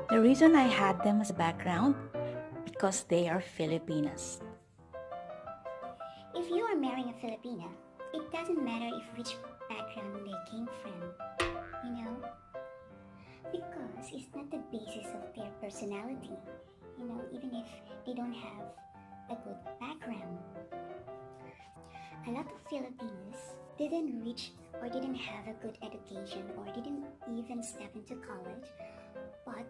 The reason I had them as a background, because they are Filipinas. If you are marrying a Filipina, it doesn't matter if which background they came from, you know? Because it's not the basis of their personality, even if they don't have a good background. A lot of Filipinos didn't reach or didn't have a good education or didn't even step into college, but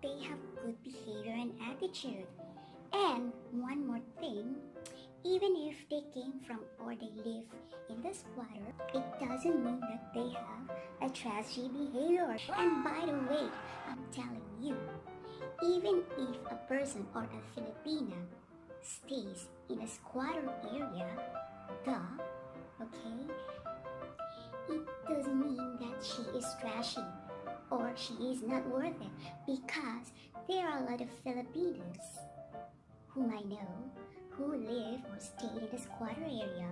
they have good behavior and attitude. And one more thing, even if they came from or they live in the squatter, it doesn't mean that they have a trashy behavior. And by the way, I'm telling you, even if a person or a Filipina stays in a squatter area, it doesn't mean that she is trashy or she is not worth it, because there are a lot of Filipinos whom I know who live or stay in the squatter area,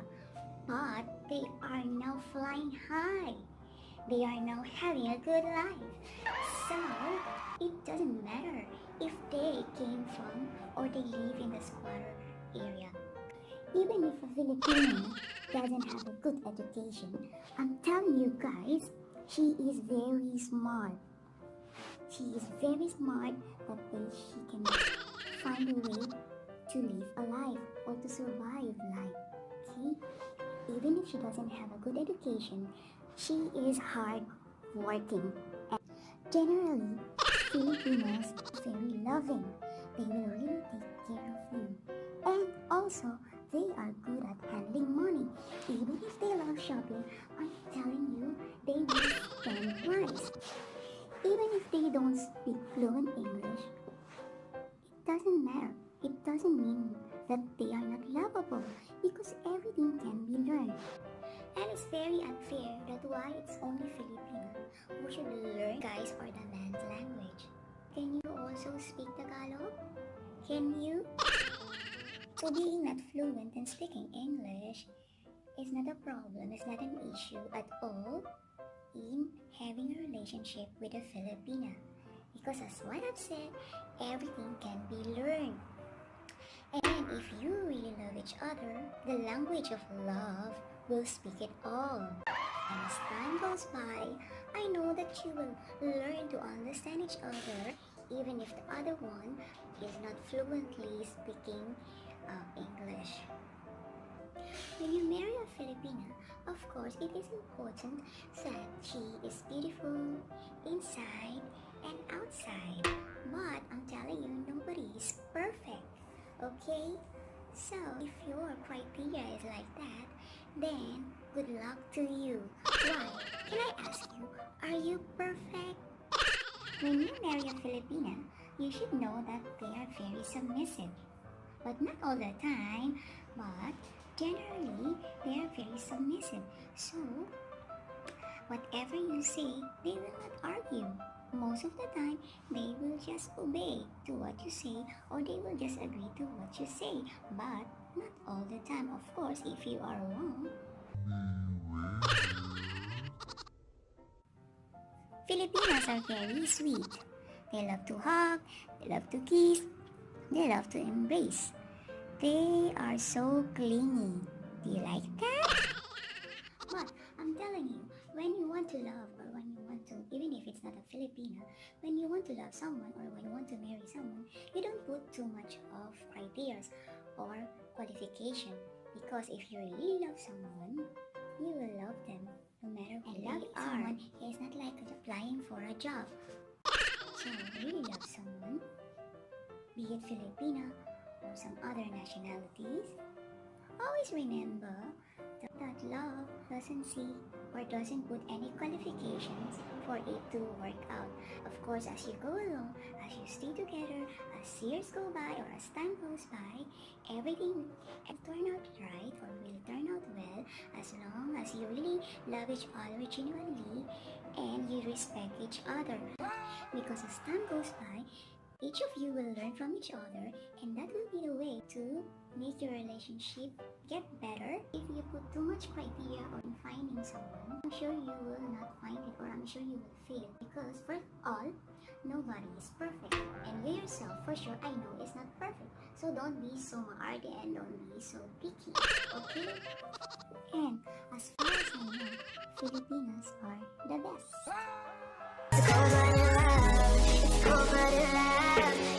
but they are now flying high. They are now having a good life. So, it doesn't matter if they came from or they live in the squatter area. Even if a Filipino doesn't have a good education, I'm telling you guys, she is very smart. She is very smart that she can find a way to live a life or to survive life, okay? Even if she doesn't have a good education, she is hard working. And generally, Filipinos are very loving. They will really take care of you. And also, they are good at handling money. Even if they love shopping, I'm telling you, they will spend wise. Even if they don't speak fluent English, it doesn't matter. It doesn't mean that they are not lovable, because everything can be learned. And it's very unfair that why it's only Filipino who should learn guys or the man's language. Can you also speak Tagalog? Can you? So being not fluent in speaking English is not a problem, it's not an issue at all in having a relationship with a Filipina. Because as what I've said, everything can be learned. And if you really love each other, the language of love will speak it all. And as time goes by, I know that you will learn to understand each other, even if the other one is not fluently speaking English. When you marry a Filipina, of course, it is important that she is beautiful inside and outside. But I'm telling you, nobody is perfect. Okay? So, if your criteria is like that, then good luck to you. Why? Can I ask you, are you perfect? When you marry a Filipina, you should know that they are very submissive. But not all the time, but generally, they are very submissive. So, whatever you say, they will not argue. Most of the time, they will just obey to what you say, or they will just agree to what you say. But not all the time, of course, if you are wrong. Filipinas are very sweet. They love to hug, they love to kiss, they love to embrace. They are so clingy. Do you like that? But I'm telling you, when you want to love or when you want to, even if it's not a Filipina, when you want to love someone or when you want to marry someone, you don't put too much of criteria or qualification. Because if you really love someone, you will love them no matter who they are. Someone is not like applying for a job. So if you really love someone, be it Filipina or some other nationalities, always remember that love doesn't see or doesn't put any qualifications for it to work out. Of course, as you go along, as you stay together, as years go by or as time goes by, everything will turn out right or will turn out well as long as you really love each other genuinely and you respect each other. Because as time goes by, each of you will learn from each other, and that will be the way to make your relationship get better. If you put too much criteria on finding someone, I'm sure you will not find it, or I'm sure you will fail. Because first of all, nobody is perfect. And you yourself, for sure, I know is not perfect. So don't be so maarte and don't be so picky, okay? And as far as I know, Filipinas are the best. It's over the love, it's over the love.